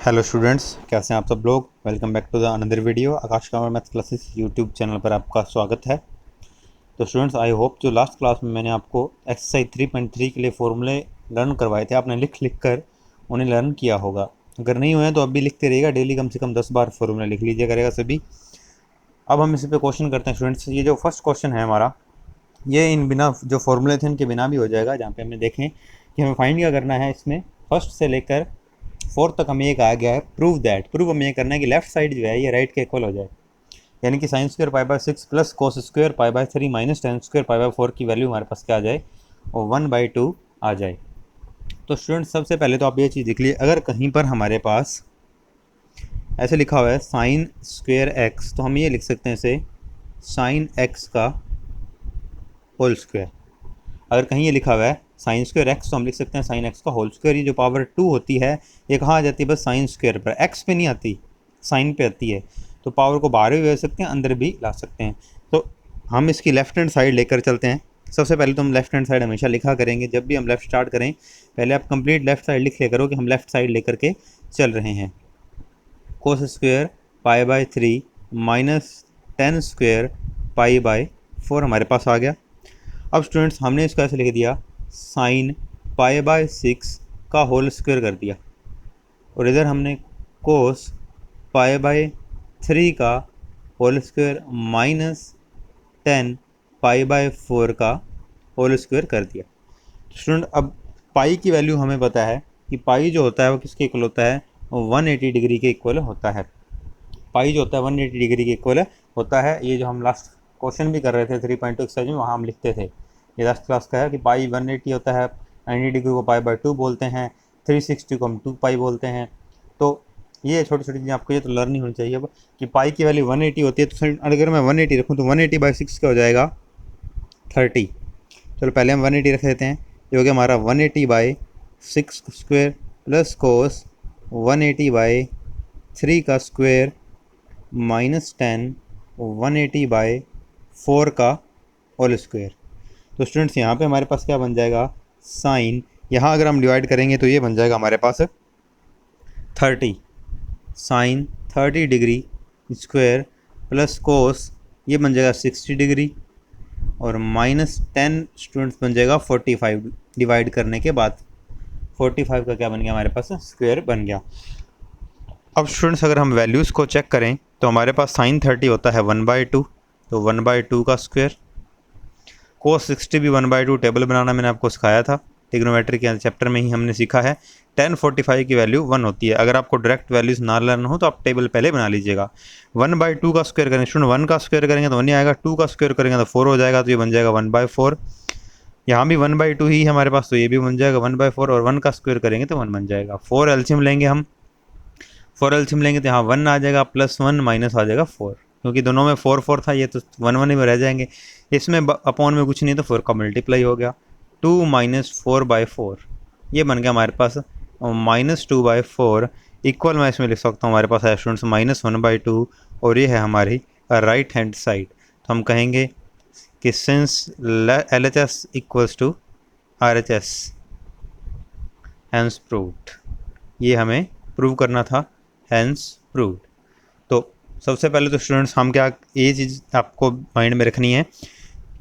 Hello students, कैसे हैं आप सब लोग। Welcome back to the another video. Akash Kamar math classes YouTube channel पर आपका स्वागत है। तो स्टूडेंट्स, आई होप जो लास्ट क्लास में मैंने आपको एक्सरसाइज 3.3 के लिए फॉर्मूले लर्न करवाए थे, आपने लिख कर उन्हें लर्न किया होगा। अगर नहीं हुए तो अब भी लिखते रहिएगा, डेली कम से कम 10 बार फॉर्मूला लिख लीजिए करेगा सभी। अब हम इस पर क्वेश्चन करते हैं स्टूडेंट्स। ये जो फर्स्ट क्वेश्चन है हमारा, ये इन बिना जो फॉर्मूले थे इनके बिना भी हो जाएगा। जहाँ पे हमने देखें कि हमें फाइंड क्या करना है, इसमें फर्स्ट से लेकर फोर्थ तक हमें एक आ गया है प्रूव दैट। प्रूव हमें ये करना है कि लेफ्ट साइड जो है ये राइट के इक्वल हो जाए, यानी कि sine square pi by 6 plus cos square pi by 3 minus ten square pi by 4 की वैल्यू हमारे पास क्या आ जाए, और 1/2 आ जाए। तो स्टूडेंट सबसे पहले तो आप ये चीज़ देख लीजिए, अगर कहीं पर हमारे पास ऐसे लिखा हुआ है साइन स्क्वायर एक्स, तो हम ये लिख सकते हैं इसे साइन एक्स का होल स्क्वायर। अगर कहीं ये लिखा हुआ है साइन स्क्वायर एक्स, तो हम लिख सकते हैं साइन एक्स का होल स्क्वायर। ये जो पावर 2 होती है ये कहाँ आ जाती है, बस साइन स्क्वायर पर, एक्स पे नहीं आती, साइन पे आती है। तो पावर को बाहर भी ले सकते हैं, अंदर भी ला सकते हैं। तो हम इसकी लेफ्ट हैंड साइड लेकर चलते हैं। सबसे पहले तो हम लेफ्ट हैंड साइड हमेशा लिखा करेंगे। जब भी हम लेफ्ट स्टार्ट करें, पहले आप कंप्लीट लेफ्ट साइड लिख लिया करो कि हम लेफ्ट साइड लेकर के चल रहे हैं। कोस square pi by 3 minus 10 square pi by 4 हमारे पास आ गया। अब स्टूडेंट्स हमने इसको ऐसे लिख दिया साइन पाई बाय 6 का होल स्क्वायर कर दिया, और इधर हमने कोस पाई बाय 3 का whole square minus 10 pi by 4 का होल स्क्वायर कर दिया। स्टूडेंट अब पाई की वैल्यू हमें पता है कि पाई जो होता है वो किसके इक्वल होता है, 180 डिग्री के इक्वल होता है। पाई जो होता है 180 डिग्री के इक्वल होता है। ये जो हम लास्ट क्वेश्चन भी कर रहे थे 3.2 एक्सरसाइज में, वहाँ हम लिखते थे, ये लास्ट क्लास का है कि पाई 180 होता है, 90 डिग्री को पाई बाय 2 बोलते हैं, 360 को हम 2 पाई बोलते हैं। तो ये छोटी छोटी चीज़ें आपको ये तो लर्न ही होनी चाहिए अब, कि पाई की वैल्यू 180 होती है। तो अगर मैं 180 रखूँ तो 180 बाई 6 क्या हो जाएगा, 30। चलो पहले हम 180 रख देते हैं। ये हो गया हमारा 180 by 6 square plus cos 180 by 3 का स्क्वायर माइनस 10 180 बाई 4 का होल स्क्वायर। तो स्टूडेंट्स यहाँ पे हमारे पास क्या बन जाएगा, साइन, यहाँ अगर हम डिवाइड करेंगे तो ये बन जाएगा हमारे पास 30, sine 30 degree square plus cos ये बन जाएगा 60 डिग्री, और माइनस 10 स्टूडेंट्स बन जाएगा 45 डिवाइड करने के बाद। 45 का क्या बन गया हमारे पास, स्क्वायर बन गया। अब स्टूडेंट्स अगर हम वैल्यूज़ को चेक करें तो हमारे पास साइन 30 होता है 1/2, तो 1/2 का स्क्वायर। कोस 60 भी 1/2, टेबल बनाना मैंने आपको सिखाया था, ट्रिग्नोमेट्री के चैप्टर में ही हमने सीखा है। tan 45 की वैल्यू 1 होती है। अगर आपको डायरेक्ट वैल्यूज़ ना लर्न हो तो आप टेबल पहले बना लीजिएगा। 1/2 का स्क्वायर करेंगे स्टूडेंट, 1 का स्क्वायर करेंगे तो 1 ही आएगा, 2 का स्क्वायर करेंगे तो 4 हो जाएगा, तो ये बन जाएगा 1/4। यहाँ भी 1/2 ही है हमारे पास, तो ये भी बन जाएगा 1/4, और 1 का स्क्वायर करेंगे तो 1 बन जाएगा। 4 एल्शियम लेंगे हम, 4 एल्शियम लेंगे तो यहाँ 1 आ जाएगा, प्लस 1 माइनस आ जाएगा 4, क्योंकि दोनों में 4 था, ये तो 1 ही में रह जाएंगे। इसमें अपॉन में कुछ नहीं, तो 4 का मल्टीप्लाई हो गया। 2 माइनस 4/4 ये बन गया हमारे पास -2/4 इक्वल। मैं इसमें लिख सकता हूँ हमारे पास है स्टूडेंट्स -1/2, और ये है हमारी राइट हैंड साइड। तो हम कहेंगे कि since LHS equals to RHS hence proved, ये हमें प्रूव करना था, हैंस प्रूव्ड। तो सबसे पहले तो स्टूडेंट्स हम क्या, ये चीज़ आपको माइंड में रखनी है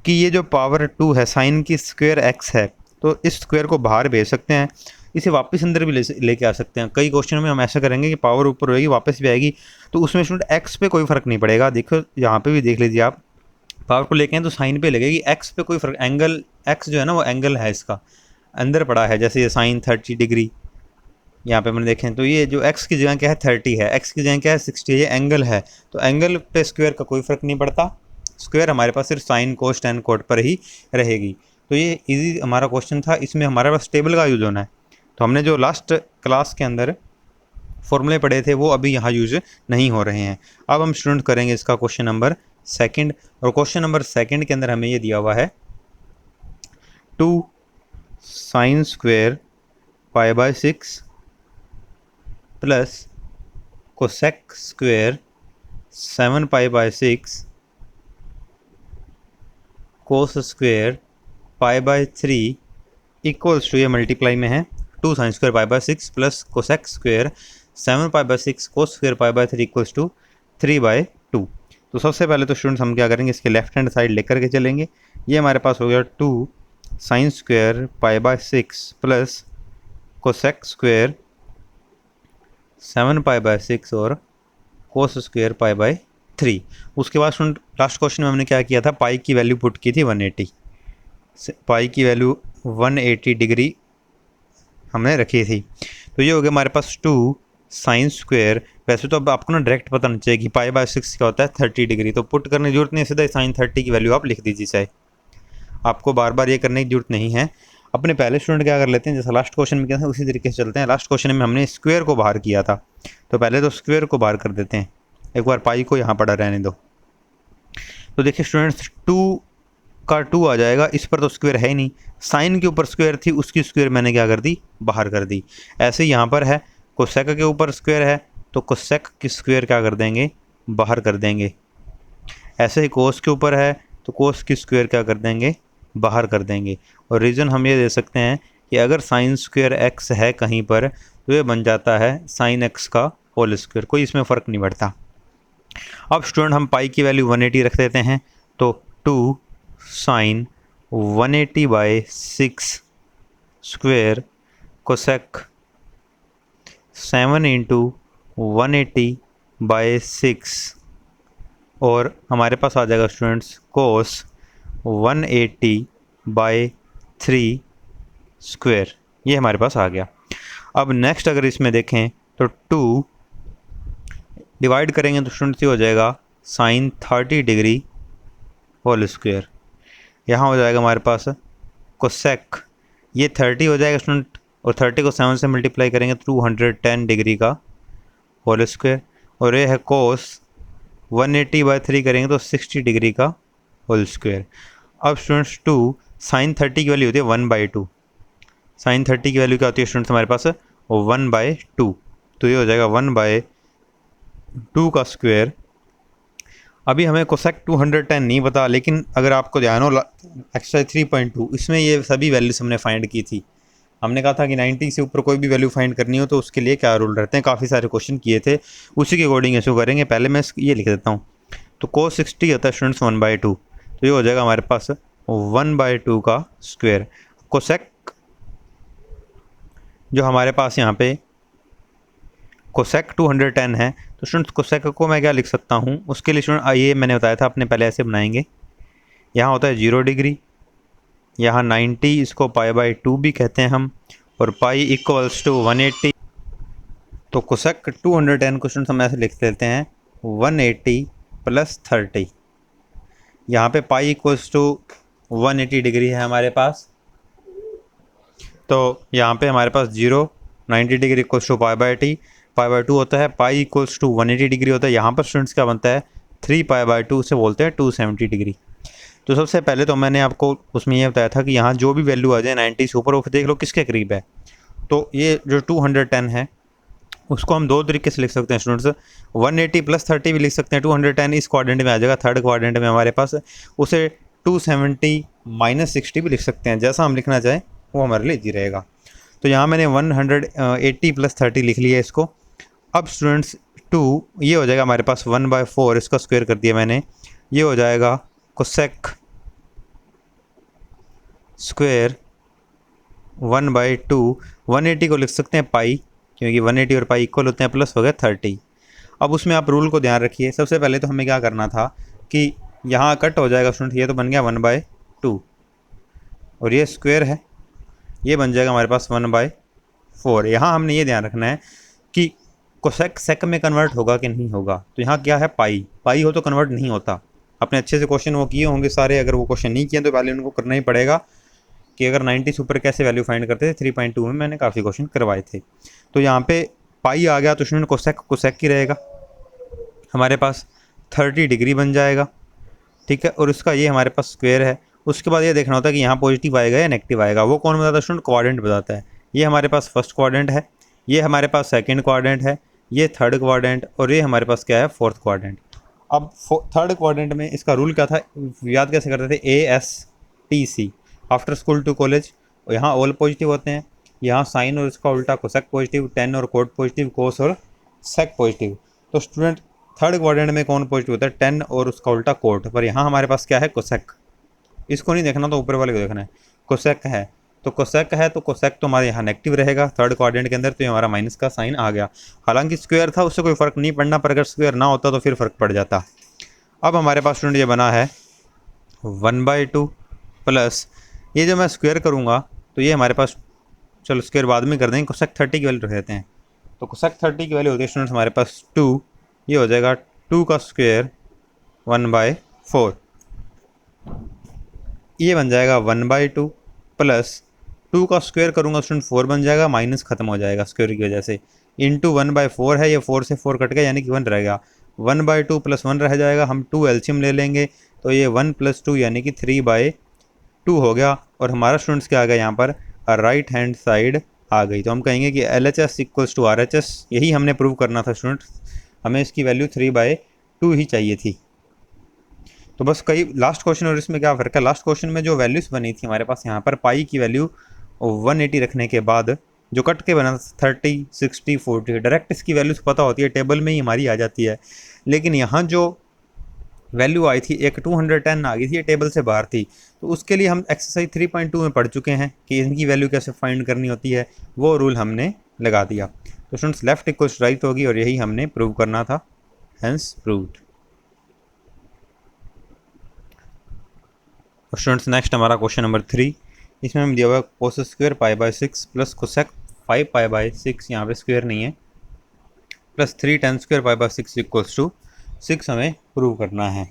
कि ये जो पावर 2 है साइन की स्क्वायर एक्स है, तो इस स्क्वायर को बाहर भेज सकते हैं, इसे वापस अंदर भी लेके आ सकते हैं। कई क्वेश्चन में हम ऐसा करेंगे कि पावर ऊपर होएगी वापस भी आएगी, तो उसमें स्टूडेंट एक्स पे कोई फ़र्क नहीं पड़ेगा। देखो यहाँ पे भी देख लीजिए आप, पावर को लेके हैं तो साइन पे लगेगी, एक्स पे कोई फ़र्क, एंगल एक्स जो है ना वो एंगल है इसका, अंदर पड़ा है। जैसे ये साइन 30 डिग्री यहाँ पे मैंने देखें, तो ये जो x की जगह क्या है 30 है, x की जगह क्या है 60, ये एंगल है, तो एंगल पे स्क्वायर का कोई फ़र्क नहीं पड़ता। स्क्वायर हमारे पास सिर्फ साइन कोस टेन कोट पर ही रहेगी। तो ये इजी हमारा क्वेश्चन था, इसमें हमारे पास टेबल का यूज़ होना है। तो हमने जो लास्ट क्लास के अंदर फॉर्मूले पढ़े थे वो अभी यहाँ यूज नहीं हो रहे हैं। अब हम स्टूडेंट करेंगे इसका क्वेश्चन नंबर 2, और क्वेश्चन नंबर 2 के अंदर हमें ये दिया हुआ है 2 sine square pi by 6 plus cosec square 7 pi by 6 cos square pi by 3 equals to, ये मल्टीप्लाई में है, 2 sine square pi by 6 plus cosec square 7π/6 cos square π/3 equals to 3/2। तो सबसे पहले तो स्टूडेंट्स हम क्या करेंगे, इसके लेफ्ट हैंड साइड लेकर के चलेंगे। ये हमारे पास हो गया 2 sin square π/6 plus cosec square 7π/6 और कोस स्क्वायर π/3। उसके बाद स्टूडेंट लास्ट क्वेश्चन में हमने क्या किया था, पाई की वैल्यू पुट की थी 180, पाई की वैल्यू 180 डिग्री हमने रखी थी। तो ये हो गया हमारे पास 2 sin स्क्वायर। वैसे तो अब आपको ना डायरेक्ट पता नहीं चाहिए कि π/6 क्या होता है, 30 डिग्री, तो पुट करने की जरूरत नहीं है, सीधा sin 30 की वैल्यू आप लिख दीजिए, चाहे आपको बार बार ये करने की जरूरत नहीं है। अपने पहले स्टूडेंट क्या कर लेते हैं, जैसा लास्ट क्वेश्चन में किया था उसी तरीके से चलते हैं। लास्ट क्वेश्चन में हमने स्क्वायर को बाहर किया था, तो पहले तो स्क्वायर को बाहर कर देते हैं, एक बार पाई को यहाँ पड़ा रहने दो। तो देखिए स्टूडेंट्स 2 का 2 आ जाएगा, इस पर तो स्क्वायर है ही नहीं, साइन के ऊपर स्क्वायर थी, उसकी स्क्वायर मैंने क्या कर दी, बाहर कर दी। ऐसे ही यहाँ पर है कोसेक के ऊपर स्क्वायर है, तो कोसेक की स्क्वायर क्या कर देंगे, बाहर कर देंगे। ऐसे ही कोस के ऊपर है, तो कोस की स्क्वायर क्या कर देंगे, बाहर कर देंगे। और रीज़न हम ये दे सकते हैं कि अगर साइन स्क्वायर एक्स है कहीं पर, तो ये बन जाता है साइन एक्स का होल स्क्वायर, कोई इसमें फ़र्क नहीं पड़ता। अब स्टूडेंट हम पाई की वैल्यू 180 रख देते हैं, तो 2 साइन 180/6 स्क्वायर कोसेक 7 × 180/6 और हमारे पास आ जाएगा स्टूडेंट्स कोस 180/3 स्क्वायर, ये हमारे पास आ गया। अब नेक्स्ट अगर इसमें देखें तो 2 डिवाइड करेंगे तो स्टूडेंट्स ये हो जाएगा साइन 30 डिग्री होल स्क्वायर। यहाँ हो जाएगा हमारे पास कोसेक, ये 30 हो जाएगा स्टूडेंट, और 30 को 7 से मल्टीप्लाई करेंगे 210 डिग्री का होल स्क्वायर, और ये है कोस 180/3 करेंगे तो 60 डिग्री का होल स्क्वायर। अब स्टूडेंट्स 2 साइन 30 की वैल्यू होती है 1/2, साइन 30 की वैल्यू क्या होती है स्टूडेंट्स हमारे पास 1/2, तो ये हो जाएगा 1/2 का स्क्वायर। अभी हमें कोसेक 210 नहीं पता, लेकिन अगर आपको ध्यान हो एक्सरसाइज 3.2 इसमें ये सभी वैल्यूज हमने फाइंड की थी। हमने कहा था कि 90 से ऊपर कोई भी वैल्यू फाइंड करनी हो तो उसके लिए क्या रूल रहते हैं, काफ़ी सारे क्वेश्चन किए थे, उसी के अकॉर्डिंग इसको करेंगे। पहले मैं ये लिख देता हूँ, तो कोस 60 होता है स्टूडेंट्स 1/2, तो ये हो जाएगा हमारे पास 1/2 का स्क्वायर। कोसेक जो हमारे पास यहाँ पे कोसेक 210 है, तो स्टूडेंट्स कोसेक को मैं क्या लिख सकता हूँ, उसके लिए स्टूडेंट ये मैंने बताया था अपने पहले ऐसे बनाएंगे। यहाँ होता है 0 डिग्री, यहाँ 90, इसको π/2 भी कहते हैं हम, और पाई इक्वल्स टू 180। तो कोसेक 210 को स्टूडेंट्स हम ऐसे लिख देते हैं 180 + 30। यहाँ पे पाई इक्वल्स टू 180 डिग्री है हमारे पास, तो यहाँ पे हमारे पास 0, 90 डिग्री इक्वल्स टू π/2 होता है, पाई इक्वल्स टू 180 डिग्री होता है। यहाँ पर स्टूडेंट्स क्या बनता है 3π/2 से बोलते हैं 270 डिग्री। तो सबसे पहले तो मैंने आपको उसमें ये बताया था कि यहाँ जो भी वैल्यू आ जाए 90 से ऊपर, वो देख लो किसके करीब है। तो ये जो 210 है उसको हम दो तरीके से लिख सकते हैं स्टूडेंट्स, 180 + 30 भी लिख सकते हैं। 210 इस क्वाड्रेंट में आ जाएगा, थर्ड क्वाड्रेंट में हमारे पास, उसे 270 - 60 भी लिख सकते हैं, जैसा हम लिखना चाहें वो हमारे लिए इजी रहेगा। तो यहाँ मैंने 180 + 30 लिख लिया इसको। अब स्टूडेंट्स 2 ये हो जाएगा हमारे पास 1/4, इसका स्क्वायर कर दिया मैंने, ये हो जाएगा कोसेक स्क्वायर 1/2। 180 को लिख सकते हैं पाई, क्योंकि 180 और पाई इक्वल होते हैं, प्लस हो गया 30। अब उसमें आप रूल को ध्यान रखिए, सबसे पहले तो हमें क्या करना था कि यहाँ कट हो जाएगा स्टूडेंट, ये तो बन गया 1/2, और ये स्क्वायर है, ये बन जाएगा हमारे पास 1/4। यहाँ हमने ये ध्यान रखना है कि कोसेक सेक में कन्वर्ट होगा कि नहीं होगा। तो यहाँ क्या है पाई, पाई हो तो कन्वर्ट नहीं होता। अपने अच्छे से क्वेश्चन वो किए होंगे सारे, अगर वो क्वेश्चन नहीं किए तो पहले उनको करना ही पड़ेगा कि अगर 90 से ऊपर कैसे वैल्यू फाइंड करते थे। 3.2 में मैंने काफ़ी क्वेश्चन करवाए थे। तो यहाँ पे पाई आ गया तो स्टूडेंट कोसेक की रहेगा, हमारे पास 30 डिग्री बन जाएगा, ठीक है। और उसका ये हमारे पास स्क्वायर है। उसके बाद ये देखना होता है कि यहाँ पॉजिटिव आएगा या नेगेटिव आएगा, वो कौन बताता है स्टूडेंट, क्वाड्रेंट बताता है। ये हमारे पास फर्स्ट क्वाड्रेंट है, ये हमारे पास सेकंड क्वाड्रेंट है, ये थर्ड क्वाड्रेंट, और ये हमारे पास क्या है फोर्थ क्वाड्रेंट। अब थर्ड क्वाड्रेंट में इसका रूल क्या था, याद कैसे करते थे, ASTC after school to college, यहाँ ऑल पॉजिटिव होते हैं, यहाँ साइन और इसका उल्टा कोसेक पॉजिटिव, टेन और कोट पॉजिटिव, कोस और सेक पॉजिटिव। तो स्टूडेंट थर्ड क्वाड्रेंट में कौन पॉजिटिव होता है? टेन और उसका उल्टा कोट। पर यहाँ हमारे पास क्या है? कोसेक। इसको नहीं देखना, तो ऊपर वाले को देखना है। कोसेक है तो कोसेक है तो कोसेक तो हमारे यहाँ नेगेटिव रहेगा थर्ड क्वाड्रेंट के अंदर, तो ये हमारा माइनस का साइन आ गया। हालांकि स्क्वायर था, उससे कोई फर्क नहीं पड़ना, पर अगर स्क्वायर ना होता तो फिर फर्क पड़ जाता। अब हमारे पास स्टूडेंट ये बना है 1/2 प्लस, ये जो मैं स्क्वायर करूँगा तो ये हमारे पास, चलो स्क्वायर बाद में कर देंगे, कोसेक 30 की वैल्यू रख देते हैं। तो कोसेक 30 की वैल्यू होती है स्टूडेंट्स हमारे पास 2, ये हो जाएगा 2 का स्क्वायर 1/4, ये बन जाएगा 1/2 प्लस 2 का स्क्वायर करूँगा स्टूडेंट 4 बन जाएगा, माइनस खत्म हो जाएगा स्क्वायर की वजह से, इंटू 1/4 है, ये 4 से 4 कट गया यानी कि 1 रह गया, 1/2 प्लस 1 रह जाएगा। हम 2 एलसीएम ले लेंगे तो ये 1 + 2 यानी कि 3/2 हो गया। और हमारा स्टूडेंट्स क्या आ गया यहाँ पर? राइट हैंड साइड आ गई। तो हम कहेंगे कि LHS = RHS, यही हमने प्रूव करना था स्टूडेंट्स, हमें इसकी वैल्यू 3/2 ही चाहिए थी। तो बस कई लास्ट क्वेश्चन और इसमें क्या फ़र्क है? लास्ट क्वेश्चन में जो वैल्यूज़ बनी थी हमारे पास यहाँ पर, पाई की वैल्यू 180 रखने के बाद जो कट के बना 30, 60, 40, डायरेक्ट इसकी वैल्यूज़ पता होती है, टेबल में ही हमारी आ जाती है। लेकिन यहाँ जो वैल्यू आई थी एक 210 आ गई थी, ये टेबल से बाहर थी। तो उसके लिए हम एक्सरसाइज 3.2 में पढ़ चुके हैं कि इनकी वैल्यू कैसे फाइंड करनी होती है, वो रूल हमने लगा दिया। तो स्टूडेंट्स लेफ्ट इक्वल्स राइट होगी और यही हमने प्रूव करना था, हेंस प्रूव्ड। और स्टूडेंट्स नेक्स्ट हमारा क्वेश्चन नंबर 3, इसमें हम दिया हुआ कोस स्क्वायर π/6 प्लस कोसेक 5π/6, यहाँ पे स्क्वायर नहीं है, प्लस 3 tan स्क्वायर π/6 = 6 हमें प्रूव करना है।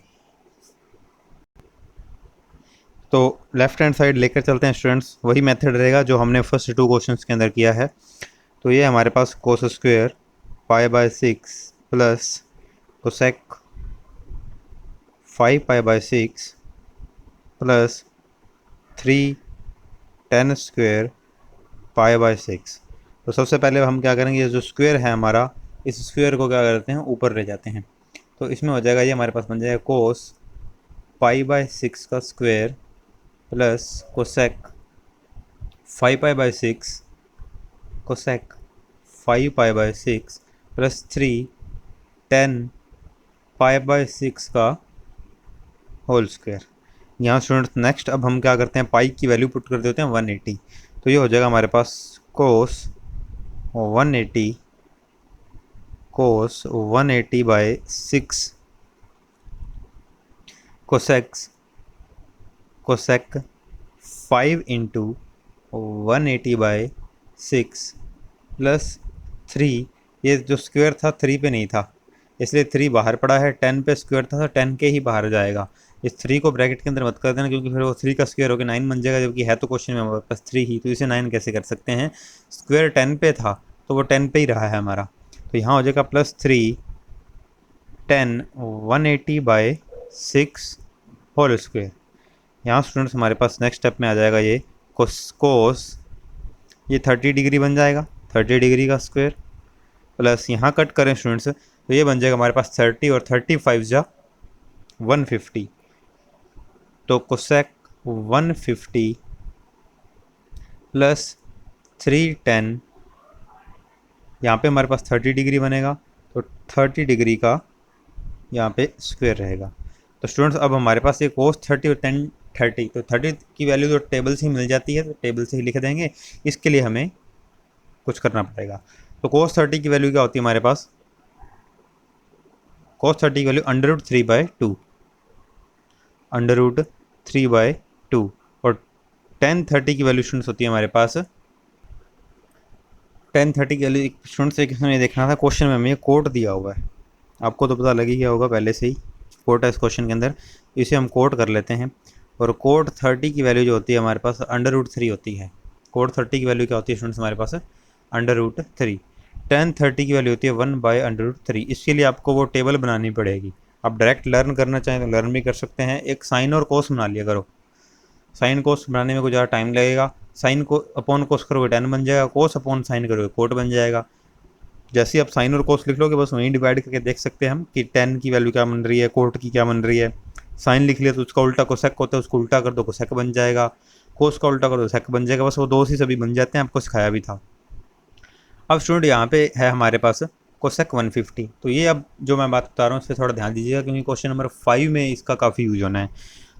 तो लेफ्ट हैंड साइड लेकर चलते हैं स्टूडेंट्स, वही मेथड रहेगा जो हमने फर्स्ट 2 क्वेश्चंस के अंदर किया है। तो ये हमारे पास cos square π/6 plus cosec 5π/6 plus 3 tan square π/6। तो सबसे पहले हम क्या करेंगे, जो स्क्वायर है हमारा, इस स्क्वायर को क्या करते हैं, ऊपर ले जाते हैं। तो इसमें हो जाएगा, ये हमारे पास बन जाएगा कोस π/6 का square plus cosec 5π/6 cosec 5π/6 plus 3 tan π/6 का होल स्क्वायर। यहाँ स्टूडेंट्स नेक्स्ट अब हम क्या करते हैं, पाई की वैल्यू पुट कर देते हैं 180। तो ये हो जाएगा हमारे पास कोस 180/6 कोसेक 5 × 180/6 प्लस 3, ये जो स्क्वायर था 3 पे नहीं था इसलिए 3 बाहर पड़ा है, 10 पे स्क्वायर था तो 10 के ही बाहर जाएगा। इस 3 को ब्रैकेट के अंदर मत कर देना, क्योंकि फिर वो 3 का स्क्वायर होकर 9 बन जाएगा, जबकि है तो क्वेश्चन में हमारे पास 3 ही, तो इसे 9 कैसे कर सकते हैं? स्क्वायर 10 पे था तो वो 10 पे ही रहा है हमारा। तो यहाँ हो जाएगा प्लस 3 tan 180/6 होल स्क्वायर। यहाँ स्टूडेंट्स हमारे पास नेक्स्ट स्टेप में आ जाएगा ये कोस, ये 30 डिग्री बन जाएगा, 30 डिग्री का स्क्वायर प्लस यहाँ कट करें स्टूडेंट्स तो ये बन जाएगा हमारे पास 30 और 35 जा 150। तो कोसेक 150 प्लस 3 tan, यहाँ पे हमारे पास 30 डिग्री बनेगा, तो 30 डिग्री का यहाँ पे स्क्वायर रहेगा। तो स्टूडेंट्स अब हमारे पास ये कोस 30 और tan 30, तो 30 की वैल्यू तो टेबल से ही मिल जाती है, तो टेबल से ही लिख देंगे, इसके लिए हमें कुछ करना पड़ेगा। तो कोस 30 की वैल्यू क्या होती है हमारे पास? कोस 30 की वैल्यू √3/2, √3/2। और tan 30 की वैल्यू स्टूडेंट्स होती है हमारे पास, tan 30 की वैल्यू स्टूडेंट्स एक इसमें देखना था, क्वेश्चन में हमें कोट दिया हुआ है, आपको तो पता लग ही गया होगा पहले से ही, कोट है इस क्वेश्चन के अंदर, इसे हम कोट कर लेते हैं। और कोट 30 की वैल्यू जो होती है हमारे पास √3 होती है। कोट 30 की वैल्यू क्या होती है स्टूडेंट्स हमारे पास? √3। tan 30 की वैल्यू होती है 1/√3। इसके लिए आपको वो टेबल बनानी पड़ेगी। आप डायरेक्ट लर्न करना चाहें तो लर्न भी कर सकते हैं। एक साइन और कोस बना लिया करो, साइन कोस बनाने में कुछ ज़्यादा टाइम लगेगा। साइन को अपॉन कोस करोगे tan बन जाएगा, कोस अपॉन साइन करोगे कोट बन जाएगा। जैसे ही आप साइन और कोस लिख लोगे बस वहीं डिवाइड करके देख सकते हैं हम कि tan की वैल्यू क्या बन रही है, कोट की क्या बन रही है। साइन लिख लिया तो उसका उल्टा कोसेक होता है, उसको उल्टा कर दो कोसेक बन जाएगा। कोस का उल्टा करो तो सेक बन जाएगा, बस वो दो सी सभी बन जाते हैं, आपको सिखाया भी था। अब स्टूडेंट यहाँ पे है हमारे पास कोसेक 150। तो ये अब जो मैं बात बता रहा हूँ इस पर थोड़ा ध्यान दीजिएगा, क्योंकि क्वेश्चन नंबर 5 में इसका काफ़ी यूज होना है।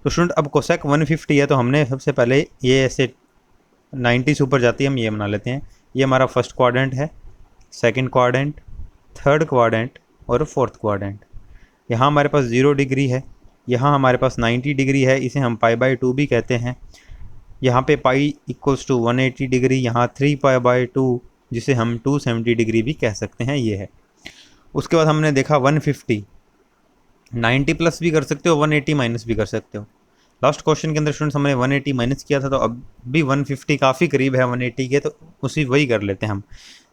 तो स्टूडेंट अब कोसेक 150 है, तो हमने सबसे पहले ये ऐसे 90 से ऊपर जाती है, हम ये बना लेते हैं। ये हमारा फर्स्ट क्वाड्रेंट है, सेकंड क्वाड्रेंट, थर्ड क्वाड्रेंट और फोर्थ क्वाड्रेंट। यहाँ हमारे पास 0 डिग्री है, यहाँ हमारे पास 90 डिग्री है, इसे हम π/2 भी कहते हैं। यहाँ पे पाई इक्वल्स टू 180 डिग्री, यहाँ 3π/2 जिसे हम 270 डिग्री भी कह सकते हैं, ये है। उसके बाद हमने देखा 150, 90 प्लस भी कर सकते हो, 180 माइनस भी कर सकते हो। लास्ट क्वेश्चन के अंदर स्टूडेंट्स हमने 180 माइनस किया था, तो अब भी 150 काफ़ी करीब है 180 के, तो उसी वही कर लेते हैं हम।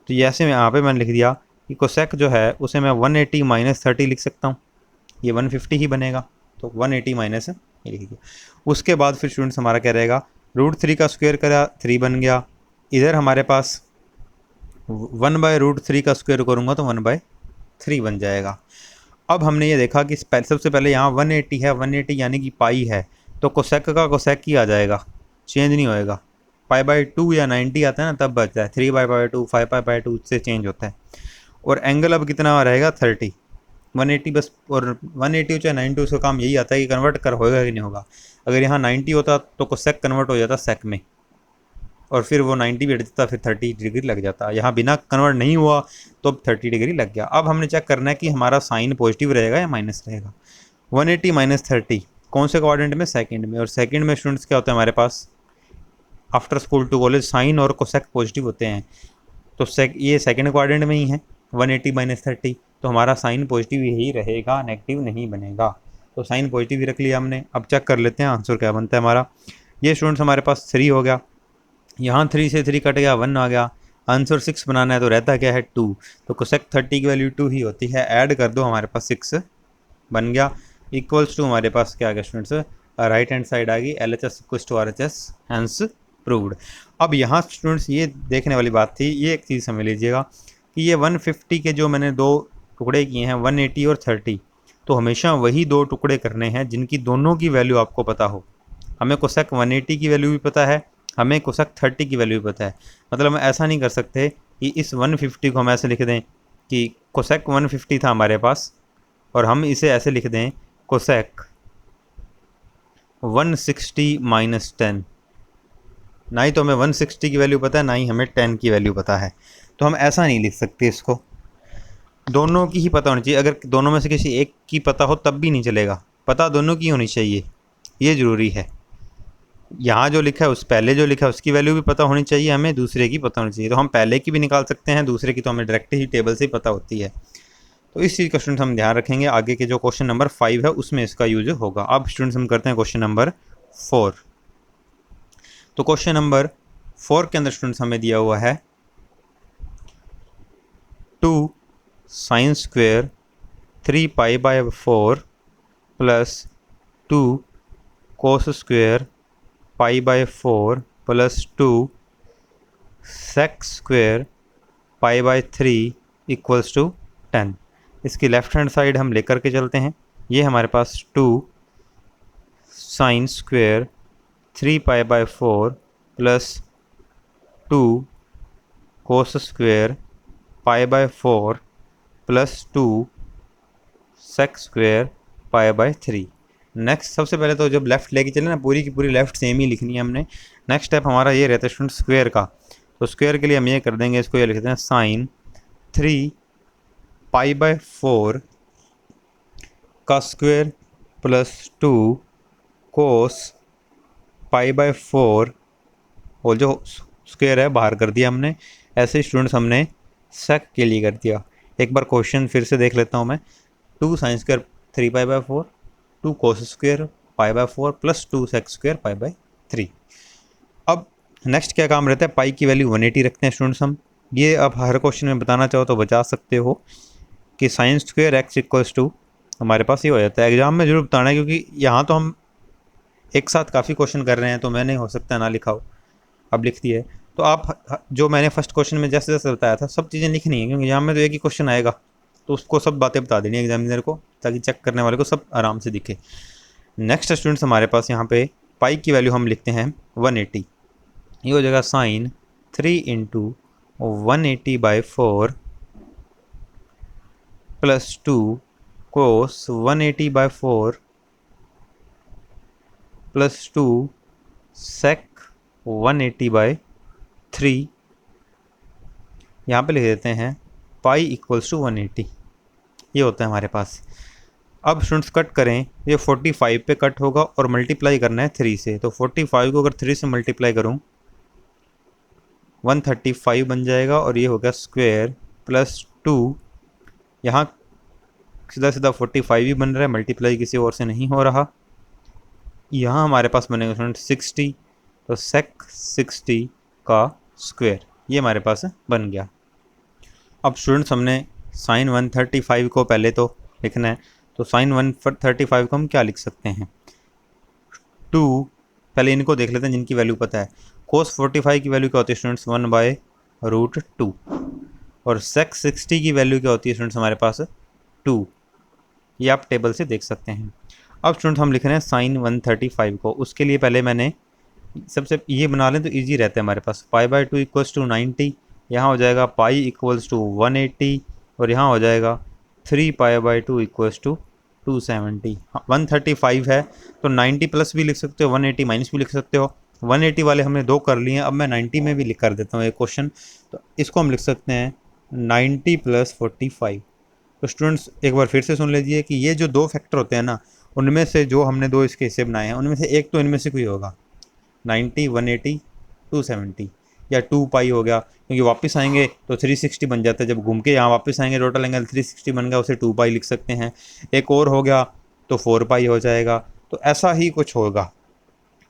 तो जैसे मैं यहाँ पे मैंने लिख दिया कि कोसेक जो है उसे मैं 180 माइनस 30 लिख सकता हूँ, ये 150 ही बनेगा। तो 180 माइनस ये लिख दिया। उसके बाद फिर स्टूडेंट्स हमारा क्या रहेगा, √3 का स्क्वायर करा 3 बन गया। इधर हमारे पास 1/√3 का स्क्वायर करूँगा तो 1/3 बन जाएगा। अब हमने ये देखा कि सबसे पहले यहाँ 180 है, 180 यानी कि पाई है, तो कोसेक का कोसेक ही आ जाएगा, चेंज नहीं होएगा। π/2 या 90 आता है ना तब बचता है, 3π/2 5π/2 से चेंज होता है। और एंगल अब कितना रहेगा 30, 180 बस। और 180 चाहे 90 उसका काम यही आता है कि कन्वर्ट कर होगा कि नहीं होगा। अगर यहाँ 90 होता तो कोसेक कन्वर्ट हो जाता सेक में, और फिर वो 90 भी हट जाता, फिर 30 डिग्री लग जाता। यहाँ बिना कन्वर्ट नहीं हुआ तो अब 30 डिग्री लग गया। अब हमने चेक करना है कि हमारा साइन पॉजिटिव रहेगा या माइनस रहेगा। 180 माइनस 30 कौन से क्वाड्रेंट में, सेकंड में। और सेकंड में स्टूडेंट्स क्या होता है हमारे पास, after school to college sine और कोसेक पॉजिटिव होते हैं, तो ये सेकंड क्वाड्रेंट में ही है 180 माइनस 30, तो हमारा साइन पॉजिटिव ही रहेगा, नेगेटिव नहीं बनेगा। तो साइन पॉजिटिव ही रख लिया हमने। अब चेक कर लेते हैं आंसर क्या बनता है हमारा। ये स्टूडेंट्स हमारे पास 3 हो गया, यहाँ 3 से 3 कट गया, 1 आ गया। आंसर 6 बनाना है तो रहता क्या है 2, तो कोसेक 30 की वैल्यू 2 ही होती है। ऐड कर दो, हमारे पास 6 बन गया। इक्वल्स टू हमारे पास क्या आ गया स्टूडेंट्स, राइट हैंड साइड आ गई, LHS equals to RHS, hence proved. अब यहाँ स्टूडेंट्स ये देखने वाली बात थी, ये एक चीज़ समझ लीजिएगा कि ये 150 के जो मैंने 2 टुकड़े किए हैं 180 और 30, तो हमेशा वही 2 टुकड़े करने हैं जिनकी दोनों की वैल्यू आपको पता हो। हमें कोसेक 180 की वैल्यू भी पता है, हमें कोसेक 30 की वैल्यू भी पता है। मतलब हम ऐसा नहीं कर सकते कि इस 150 को हम ऐसे लिख दें कि कोसेक 150 था हमारे पास, और हम इसे ऐसे लिख दें कोसेक 160 माइनस 10। ना ही तो हमें 160 की वैल्यू पता है, ना ही हमें 10 की वैल्यू पता है, तो हम ऐसा नहीं लिख सकते इसको। दोनों की ही पता होनी चाहिए। अगर दोनों में से किसी एक की पता हो तब भी नहीं चलेगा, पता दोनों की होनी चाहिए, ये ज़रूरी है। यहाँ जो लिखा है उस पहले जो लिखा है उसकी वैल्यू भी पता होनी चाहिए, हमें दूसरे की पता होनी चाहिए। तो हम पहले की भी निकाल सकते हैं, दूसरे की तो हमें डायरेक्ट ही टेबल से ही पता होती है। तो इस चीज़ का स्टूडेंट्स हम ध्यान रखेंगे। आगे के जो क्वेश्चन नंबर 5 है उसमें इसका यूज होगा। अब स्टूडेंट्स हम करते हैं क्वेश्चन नंबर 4। तो क्वेश्चन नंबर 4 के अंदर स्टूडेंट्स हमें दिया हुआ है 2 sine square 3π/4 plus 2 cos square π/4 plus 2 sec square π/3 equals to 10। इसकी लेफ्ट हैंड साइड हम लेकर के चलते हैं। ये हमारे पास 2 sine square 3π/4 plus 2 cos square π/4 plus 2 sec square π/3। Next सबसे पहले तो जब लेफ़्ट लेके चले ना, पूरी की पूरी लेफ़्ट सेम ही लिखनी है हमने। नेक्स्ट स्टेप हमारा ये रहता है स्टूडेंट स्क्वायर का। तो स्क्वायर के लिए हम ये कर देंगे, इसको ये लिखते हैं साइन 3π/4 का स्क्वायर प्लस 2 कोस π/4, और जो स्क्वायर है बाहर कर दिया हमने। ऐसे स्टूडेंट्स हमने सेक के लिए कर दिया। एक बार क्वेश्चन फिर से देख लेता हूँ मैं। 2 sine square 3π/4, 2 cos square π/4 plus 2 sec square π/3। अब नेक्स्ट क्या काम रहता है, पाई की वैल्यू 180 रखते हैं स्टूडेंट्स हम। ये अब हर क्वेश्चन में बताना चाहो तो बचा सकते हो कि sine square x equals to, हमारे पास ये हो जाता है। एग्जाम में जरूर बताना है, क्योंकि यहाँ तो हम एक साथ काफ़ी क्वेश्चन कर रहे हैं, तो मैंने हो सकता है ना लिखा हो, अब लिख दिया है। तो आप जो मैंने फर्स्ट क्वेश्चन में जैसे जैसे बताया था सब चीज़ें लिखनी है, क्योंकि एग्जाम में तो एक ही क्वेश्चन आएगा, तो उसको सब बातें बता देनी है एग्जामिनर को, ताकि चेक करने वाले को सब आराम से दिखे। नेक्स्ट स्टूडेंट्स हमारे पास यहाँ पे पाई की वैल्यू हम लिखते हैं 180, ये हो जाएगा साइन 3 इंटू 180/4 प्लस 2 कोस 180/4 प्लस 2 सेक 180/3। यहाँ पे लिख देते हैं पाई इक्वल्स टू 180, ये होता है हमारे पास। अब स्टूडेंट्स कट करें, ये 45 पे कट होगा और मल्टीप्लाई करना है 3 से, तो 45 को अगर 3 से मल्टीप्लाई करूँ 135 बन जाएगा और ये हो गया स्क्वायर प्लस 2, यहाँ सीधा सीधा 45 ही बन रहा है, मल्टीप्लाई किसी और से नहीं हो रहा। यहाँ हमारे पास बनेगा स्टूडेंट 60, तो सेक 60 का स्क्वायर, ये हमारे पास बन गया। अब स्टूडेंट्स हमने साइन 135 को पहले तो लिखना है, तो साइन 135 को हम क्या लिख सकते हैं 2, पहले इनको देख लेते हैं जिनकी वैल्यू पता है। कोस 45 की वैल्यू क्या होती है स्टूडेंट्स 1/√2, और सेक 60 की वैल्यू क्या होती है स्टूडेंट्स हमारे पास 2, ये आप टेबल से देख सकते हैं। अब स्टूडेंट्स हम लिख रहे हैं साइन 135 को, उसके लिए पहले मैंने सबसे ये बना लें तो इजी रहता है हमारे पास। पाई/2 इक्वल्स टू 90, यहाँ हो जाएगा पाई इक्वल्स टू 180 और यहाँ हो जाएगा 3 पाई/2 इक्वल्स टू 270। 135 है तो 90 प्लस भी लिख सकते हो, 180 माइनस भी लिख सकते हो। 180 वाले हमने 2 कर लिए हैं, अब मैं 90 में भी लिख कर देता हूँ एक क्वेश्चन, तो इसको हम लिख सकते हैं 90 + 45। तो स्टूडेंट्स एक बार फिर से सुन लीजिए कि ये जो 2 फैक्टर होते हैं ना, उनमें से जो हमने 2 इसके हिस्से बनाए हैं उनमें से एक तो इनमें से कोई होगा, 90, 180, 270 या 2 पाई हो गया, क्योंकि वापस आएंगे तो 360 बन जाता है। जब घूम के यहाँ वापस आएंगे टोटल एंगल 360 बन गया, उसे 2 पाई लिख सकते हैं। एक और हो गया तो 4 पाई हो जाएगा, तो ऐसा ही कुछ होगा।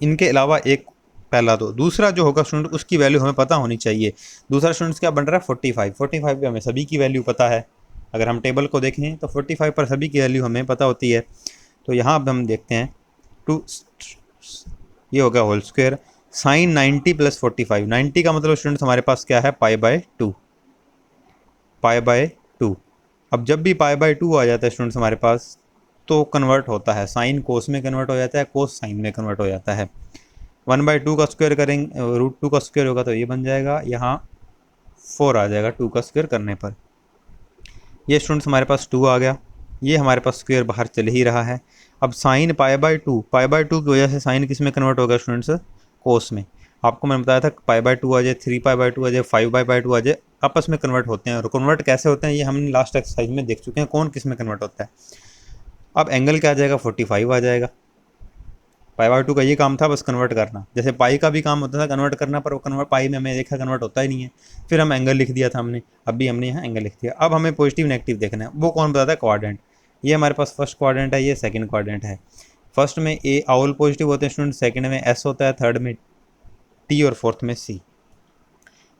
इनके अलावा एक पहला तो दूसरा जो होगा स्टूडेंट उसकी वैल्यू हमें पता होनी चाहिए। दूसरा स्टूडेंट्स क्या बन रहा है 45। 45 पे हमें सभी की वैल्यू पता है, अगर हम टेबल को देखें तो 45 पर सभी की वैल्यू हमें पता होती है। तो यहाँ अब हम देखते हैं 2, ये हो गया होल स्क्वायर साइन 90 + 45। 90 का मतलब स्टूडेंट्स हमारे पास क्या है पाई/2, पाई/2। अब जब भी पाई/2 आ जाता है स्टूडेंट्स हमारे पास तो कन्वर्ट होता है, साइन कोस में कन्वर्ट हो जाता है, कोस साइन में कन्वर्ट हो जाता है। 1/2 का स्क्वायर करेंगे, √2 का स्क्वायर होगा तो ये बन जाएगा, यहाँ 4 आ जाएगा 2 का स्क्वायर करने पर। ये स्टूडेंट्स हमारे पास 2 आ गया, ये हमारे पास स्क्वायर बाहर चल ही रहा है। अब साइन पाई/2 की वजह से साइन किस में कन्वर्ट होगा स्टूडेंट्स कोस में। आपको मैंने बताया था पाई/2 आ जाए, 3 पाई/2 आ जाए, 5/2 आ जाए, आपस में कन्वर्ट होते हैं। और कन्वर्ट कैसे होते हैं ये हमने लास्ट एक्सरसाइज में देख चुके हैं, कौन किस में कन्वर्ट होता है। अब एंगल क्या आ जाएगा 45 आ जाएगा। पाई/2 का ये काम था बस कन्वर्ट करना, जैसे पाई का भी काम होता था कन्वर्ट करना, पर वो कन्वर्ट पाई में हमें देखा कन्वर्ट होता ही नहीं है, फिर हम एंगल लिख दिया था हमने, अब भी हमने यहाँ एंगल लिख दिया। अब हमें पॉजिटिव नेगेटिव देखना है, वो कौन बताता है क्वाड्रेंट। ये हमारे पास फर्स्ट क्वाड्रेंट है, ये सेकंड क्वाड्रेंट है। फर्स्ट में ए ऑल पॉजिटिव होते हैं स्टूडेंट, सेकंड में एस होता है, थर्ड में टी और फोर्थ में सी।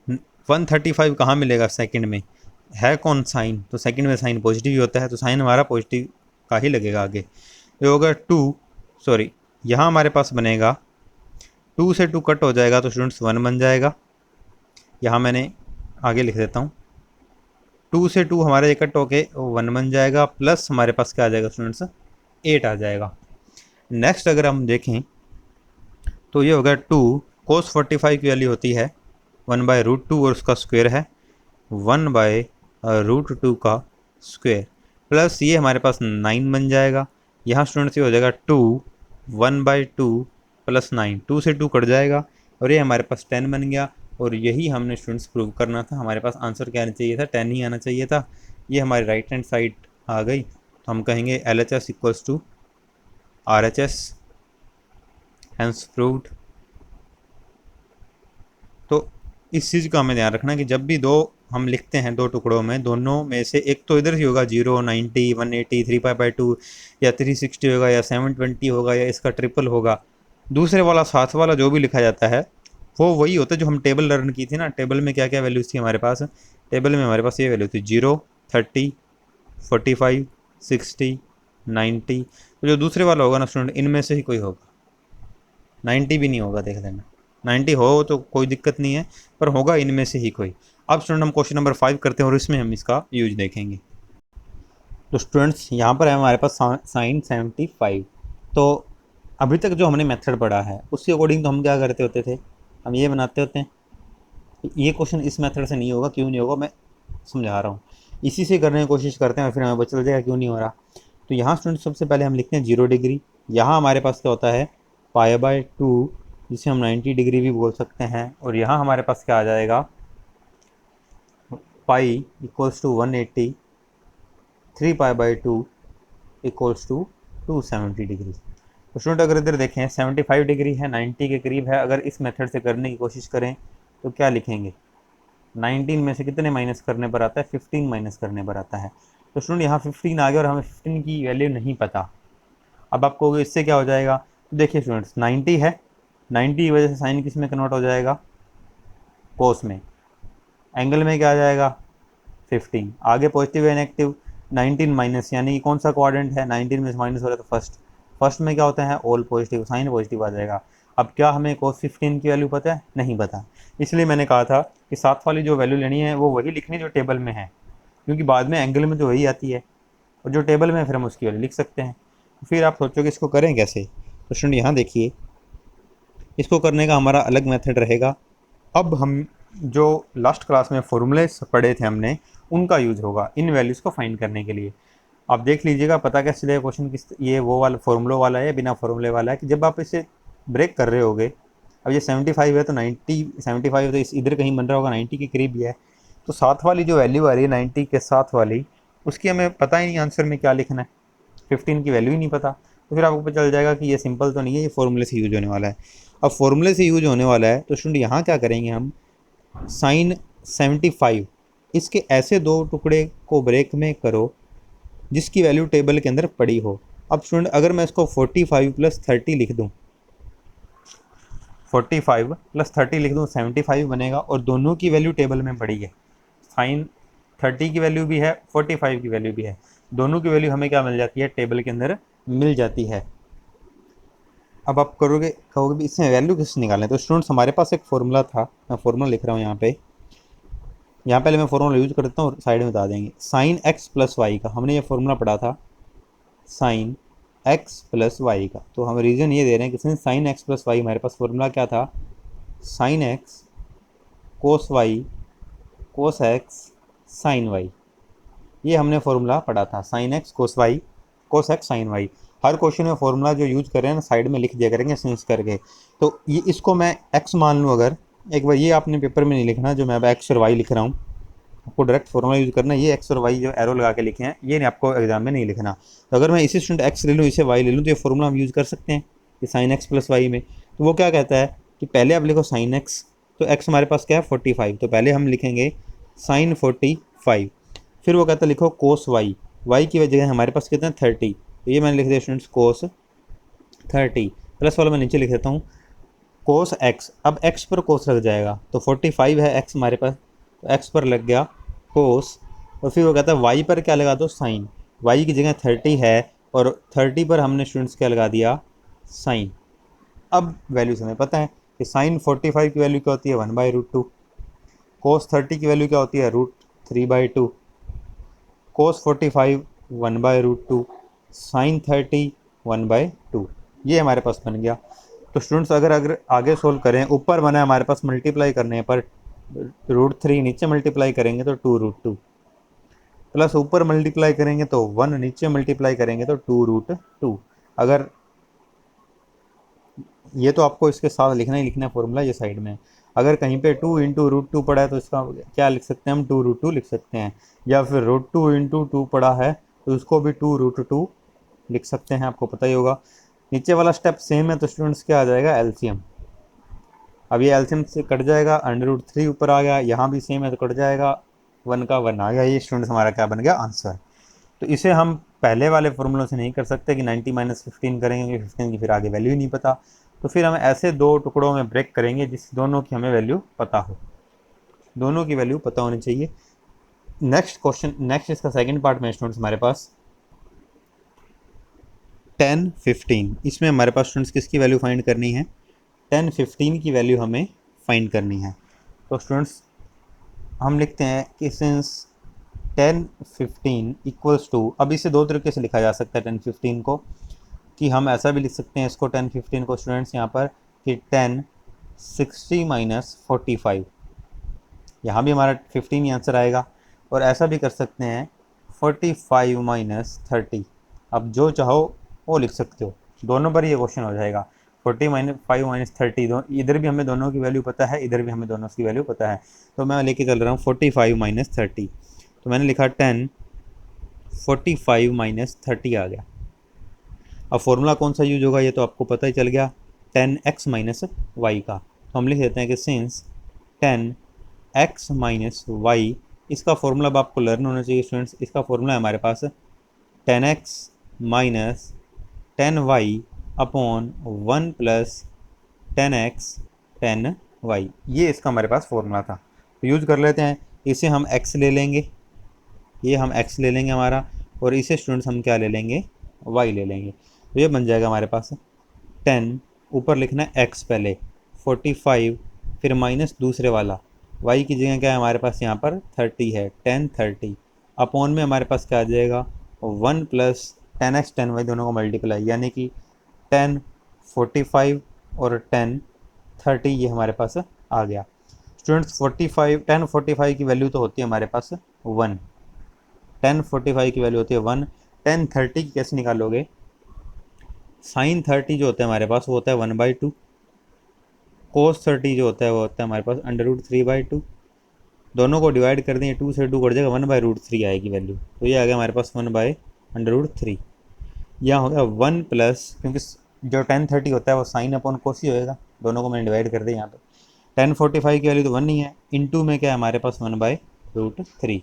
135 कहाँ मिलेगा सेकंड में, है कौन साइन, तो सेकंड में साइन पॉजिटिव ही होता है, तो साइन हमारा पॉजिटिव का ही लगेगा आगे। ये होगा 2, सॉरी यहाँ हमारे पास बनेगा 2 से 2 कट हो जाएगा तो स्टूडेंट्स 1 बन जाएगा। यहाँ मैंने आगे लिख देता हूँ, 2 से 2 हमारे ये कट होके 1 बन जाएगा, प्लस हमारे पास क्या आ जाएगा स्टूडेंट्स 8 आ जाएगा। नेक्स्ट अगर हम देखें तो ये होगा 2 कोस 45 की वैल्यू होती है 1/√2 और उसका स्क्वायर है 1/√2 का स्क्वायर, प्लस ये हमारे पास 9 बन जाएगा। यहाँ स्टूडेंट्स ये हो जाएगा 2 1/2 + 9, 2 से 2 कट जाएगा और ये हमारे पास 10 बन गया। और यही हमने स्टूडेंट्स प्रूव करना था, हमारे पास आंसर क्या आना चाहिए था 10 ही आना चाहिए था। ये हमारी राइट हैंड साइड आ गई, तो हम कहेंगे LHS = RHS, हैंस प्रूव्ड। तो इस चीज़ का हमें ध्यान रखना कि जब भी दो हम लिखते हैं 2 टुकड़ों में, दोनों में से एक तो इधर ही होगा 0, 90, 180, 3 पाई/2 या 360 होगा या 720 होगा या इसका ट्रिपल होगा। दूसरे वाला साथ वाला जो भी लिखा जाता है वो वही होता है जो हम टेबल लर्न की थी ना। टेबल में क्या क्या वैल्यूज़ थी हमारे पास, टेबल में हमारे पास ये वैल्यू थी 0, 30, 45, 60, 90। तो जो दूसरे वाला होगा ना स्टूडेंट, इनमें से ही कोई होगा, 90 भी नहीं होगा, देख लेना। 90 हो तो कोई दिक्कत नहीं है, पर होगा इनमें से ही कोई। अब स्टूडेंट हम क्वेश्चन नंबर 5 करते हैं और इसमें हम इसका यूज देखेंगे। तो स्टूडेंट्स यहाँ पर है हमारे पास साइन 75। तो अभी तक जो हमने मेथड पढ़ा है उसके अकॉर्डिंग तो हम क्या करते होते थे, हम ये बनाते होते हैं। ये क्वेश्चन इस मेथड से नहीं होगा, क्यों नहीं होगा मैं समझा रहा हूँ। इसी से करने की कोशिश करते हैं, फिर हमें पता चल जाएगा क्यों नहीं हो रहा। तो यहाँ स्टूडेंट सबसे पहले हम लिखते हैं 0 डिग्री। यहाँ हमारे पास क्या होता है π/2, जिसे हम 90 डिग्री भी बोल सकते हैं। और यहाँ हमारे पास क्या आ जाएगा, pi equals to 180, 3π/2 equals to 270 degree. तो स्टूडेंट अगर इधर देखें 75 डिग्री है, 90 के करीब है। अगर इस मेथड से करने की कोशिश करें तो क्या लिखेंगे, 19 में से कितने माइनस करने पर आता है, 15 माइनस करने पर आता है। तो स्टूडेंट यहाँ 15 आ गया और हमें 15 की वैल्यू नहीं पता। अब आपको इससे क्या हो जाएगा, तो देखिए स्टूडेंट्स 90 है, 90 की वजह से साइन किस में कन्वर्ट हो जाएगा, कोस में। एंगल में क्या आ जाएगा 15, आगे पॉजिटिव या नेगेटिव, 19 माइनस, यानी कि कौन सा क्वाड्रेंट है, 19 में से माइनस हो रहा है तो फर्स्ट। फर्स्ट में क्या होता है ऑल पॉजिटिव, साइन पॉजिटिव आ जाएगा। अब क्या हमें cos 15 की वैल्यू पता है, नहीं पता। इसलिए मैंने कहा था कि साथ वाली जो वैल्यू लेनी है वो वही लिखनी जो टेबल में है, क्योंकि बाद में एंगल में तो वही आती है और जो टेबल में फिर हम उसकी वैल्यू लिख सकते हैं। फिर आप सोचोगे इसको करें कैसे, तो स्टूडेंट यहाँ देखिए, इसको करने का हमारा अलग मेथड रहेगा। अब हम जो लास्ट क्लास में फॉर्मूले पढ़े थे हमने, उनका यूज होगा इन वैल्यूज़ को फाइंड करने के लिए। आप देख लीजिएगा, पता कैसे चलेगा क्वेश्चन किस, ये वो वाला फॉर्मूलों वाला है या बिना फॉर्मूले वाला है, कि जब आप इसे ब्रेक कर रहे होगे, अब ये 75 है तो 90, 75 तो इस इधर कहीं बन रहा होगा, 90 के करीब ही है। तो साथ वाली जो वैल्यू आ रही है 90 के साथ वाली, उसकी हमें पता ही नहीं आंसर में क्या लिखना है, 15 की वैल्यू ही नहीं पता। तो फिर आपको पता चल जाएगा कि ये सिंपल तो नहीं है, ये फॉर्मूले से यूज होने वाला है। अब फॉर्मूले से यूज होने वाला है तो स्टूडेंट यहाँ क्या करेंगे हम, साइन 75, इसके ऐसे दो टुकड़े को ब्रेक में करो जिसकी वैल्यू टेबल के अंदर पड़ी हो। अब स्टूडेंट अगर मैं इसको 45 + 30 लिख दूँ, 45 + 30 लिख दूँ, 75 बनेगा और दोनों की वैल्यू टेबल में पड़ी है। साइन 30 की वैल्यू भी है, 45 की वैल्यू भी है, दोनों की वैल्यू हमें क्या मिल जाती है, टेबल के अंदर मिल जाती है। अब आप कहोगे भी इसमें वैल्यू किससे निकालें, तो स्टूडेंट्स हमारे पास एक फॉर्मूला था, मैं फॉर्मूला लिख रहा हूँ यहाँ पे। यहाँ पहले मैं फॉर्मूला यूज कर देता हूँ और साइड में बता देंगे। साइन x + y का हमने ये फॉर्मूला पढ़ा था, साइन x + y का। तो हम रीज़न ये दे रहे हैं कि साइन x + y, हमारे पास फॉर्मूला क्या था, साइन x कोस y कोस x साइन y। ये हमने फॉर्मूला पढ़ा था, साइन x कोस y कोस x साइन y। हर क्वेश्चन में फॉर्मूला जो यूज कर रहे हैं ना साइड में लिख दिया करेंगे सिंस करके। तो ये इसको मैं x मान लूँ अगर, एक बार ये आपने पेपर में नहीं लिखना, जो मैं अब x और y लिख रहा हूँ, आपको डायरेक्ट फॉर्मूला यूज करना है। ये x और y जो एरो लगा के लिखे हैं ये नहीं, आपको एग्जाम में नहीं लिखना। तो अगर मैं इसे स्टूडेंट x ले लूँ, इसे y ले लूँ, तो ये फॉर्मूला हम यूज़ कर सकते हैं कि साइन x + y में। तो वो क्या कहता है कि पहले आप लिखो साइन x, तो x हमारे पास क्या है 45, तो पहले हम लिखेंगे साइन 45। फिर वो कहता है लिखो कोस y, y की जगह हमारे पास कितना 30, तो ये मैंने लिख दिया स्टूडेंट्स कोस 30, प्लस वाला मैं नीचे लिख देता हूँ कोस x। अब x पर कोस लग जाएगा, तो 45 है x हमारे पास, तो x पर लग गया कोस। और फिर वो कहता है y पर क्या लगा दो साइन, y की जगह 30 है और 30 पर हमने स्टूडेंट्स क्या लगा दिया साइन। अब वैल्यूज हमें पता है कि साइन 45 की वैल्यू क्या होती है 1/√2, कोस 30 की वैल्यू क्या होती है √3/2, कोस 45 1/√2, साइन 30 1/2। ये हमारे पास बन गया। तो स्टूडेंट्स अगर आगे सोल्व करें, ऊपर बना है हमारे पास मल्टीप्लाई करने पर √3, नीचे मल्टीप्लाई करेंगे तो 2√2, प्लस ऊपर मल्टीप्लाई करेंगे तो 1, नीचे मल्टीप्लाई करेंगे तो 2√2। अगर ये तो आपको इसके साथ लिखना ही लिखना है फॉर्मूला, ये साइड में। अगर कहीं पे 2 × √2 पड़ा है तो इसका क्या लिख सकते हैं हम, 2√2 लिख सकते हैं। या फिर √2 × 2 पड़ा है तो उसको भी 2√2 लिख सकते हैं, आपको पता ही होगा। नीचे वाला स्टेप सेम है, तो स्टूडेंट्स क्या आ जाएगा एलसीएम। अब ये एलसीएम से कट जाएगा, √3 ऊपर आ गया, यहाँ भी सेम है तो कट जाएगा, 1 का 1 आ गया। ये स्टूडेंट्स हमारा क्या बन गया आंसर। तो इसे हम पहले वाले फॉर्मूलों से नहीं कर सकते कि 90 - 15 करेंगे, क्योंकि 15 की फिर आगे वैल्यू ही नहीं पता। तो फिर हम ऐसे दो टुकड़ों में ब्रेक करेंगे जिस दोनों की हमें वैल्यू पता हो, दोनों की वैल्यू पता होनी चाहिए। नेक्स्ट क्वेश्चन, नेक्स्ट इसका सेकंड पार्ट में स्टूडेंट्स हमारे पास 10 15, इसमें हमारे पास स्टूडेंट्स किसकी वैल्यू फाइंड करनी है, 10 15 की वैल्यू हमें फाइंड करनी है। तो स्टूडेंट्स हम लिखते हैं कि सिंस 10 15 इक्वल्स टू, अब इसे दो तरीके से लिखा जा सकता है 10 15 को। कि हम ऐसा भी लिख सकते हैं इसको 10 15 को स्टूडेंट्स यहाँ पर कि 10 60 माइनस 45, यहाँ भी हमारा 15 ही आंसर आएगा। और ऐसा भी कर सकते हैं 45 माइनस 30, अब जो चाहो वो लिख सकते हो, दोनों पर ये क्वेश्चन हो जाएगा। 45 माइनस 30, इधर भी हमें दोनों की वैल्यू पता है, इधर भी हमें दोनों की वैल्यू पता है, तो मैं लेके चल रहा हूँ 45 माइनस 30। तो मैंने लिखा 10 45 माइनस 30 आ गया। अब फॉर्मूला कौन सा यूज होगा ये तो आपको पता ही चल गया, 10x माइनस वाई का। तो हम लिख देते हैं कि सिंस 10x माइनस वाई, इसका फॉर्मूला अब आपको लर्न होना चाहिए स्टूडेंट्स। इसका फॉर्मूला है हमारे पास 10x minus 10y upon 1 plus 10x 10y, ये इसका हमारे पास फॉर्मूला था। तो यूज कर लेते हैं, इसे हम x ले लेंगे, ये हम x ले लेंगे हमारा, और इसे स्टूडेंट्स हम क्या ले लेंगे, y ले लेंगे। तो ये बन जाएगा हमारे पास 10, ऊपर लिखना है x पहले, 45 फिर माइनस दूसरे वाला, y की जगह क्या है हमारे पास यहाँ पर 30 है, 10 30 अपॉन में हमारे पास क्या आ जाएगा 1 प्लस 10x 10y दोनों को मल्टीप्लाई, यानी कि 10 45 और 10 30 ये हमारे पास आ गया। स्टूडेंट्स 10 45 की वैल्यू तो होती है हमारे पास 1, 10 45 की वैल्यू होती है 1। 10 30 की कैसे निकालोगे, साइन 30 जो होता है हमारे पास वो होता है 1/2, कोस 30 जो होता है वो होता है हमारे पास √3/2, दोनों को डिवाइड कर दें, 2 से 2 कट जाएगा, 1/√3 आएगी वैल्यू। तो ये आ गया हमारे पास 1/√3। यहाँ हो गया 1 प्लस, क्योंकि जो 10 30 होता है वो साइन अपॉन कोस ही होएगा, दोनों को मैंने डिवाइड कर दिया यहाँ पे। 10 45 की वैल्यू तो 1 ही है, इनटू में क्या है हमारे पास 1/√3।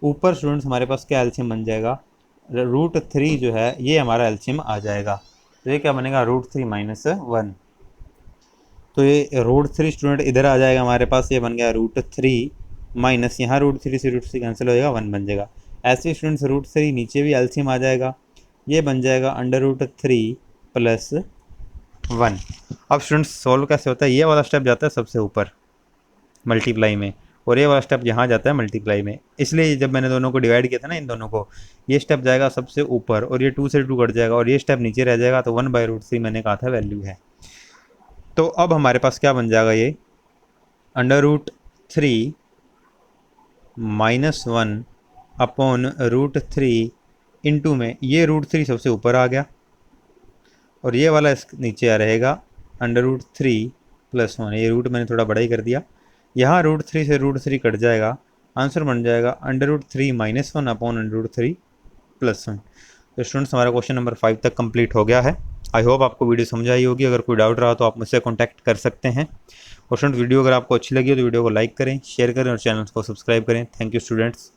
ऊपर स्टूडेंट्स हमारे पास क्या एलसीएम बन जाएगा, √3 जो है ये हमारा एलसीएम आ जाएगा। तो ये क्या बनेगा √3 माइनस 1, तो ये √3 स्टूडेंट इधर आ जाएगा हमारे पास, ये बन गया √3 माइनस, यहाँ √3 से √3 कैंसिल हो जाएगा, 1 बन जाएगा। ऐसे स्टूडेंट्स √3 नीचे भी एलसीएम आ जाएगा, ये बन जाएगा √3 प्लस 1। अब स्टूडेंट्स सॉल्व कैसे होता है, ये वाला स्टेप जाता है सबसे ऊपर मल्टीप्लाई में, और ये वाला स्टेप यहाँ जाता है मल्टीप्लाई में। इसलिए जब मैंने दोनों को डिवाइड किया था ना इन दोनों को, ये स्टेप जाएगा सबसे ऊपर और ये 2 से 2 कट जाएगा और ये स्टेप नीचे रह जाएगा, तो 1/√3 मैंने कहा था वैल्यू है। तो अब हमारे पास क्या बन जाएगा, ये √3 माइनस 1 अपॉन √3 इंटू में ये √3 सबसे ऊपर आ गया और ये वाला इस नीचे आ रहेगा √3 प्लस 1, ये रूट मैंने थोड़ा बड़ा ही कर दिया, यहाँ √3 से √3 कट जाएगा, आंसर बन जाएगा √3 माइनस 1 अपॉन √3 प्लस 1। तो स्टूडेंट्स हमारा क्वेश्चन नंबर 5 तक कंप्लीट हो गया है। आई होप आपको वीडियो समझ आई होगी, अगर कोई डाउट रहा तो आप मुझसे कॉन्टैक्ट कर सकते हैं। और स्टूडेंट्स वीडियो अगर आपको अच्छी लगी हो तो वीडियो को लाइक करें, शेयर करें और चैनल को सब्सक्राइब करें। Thank you students.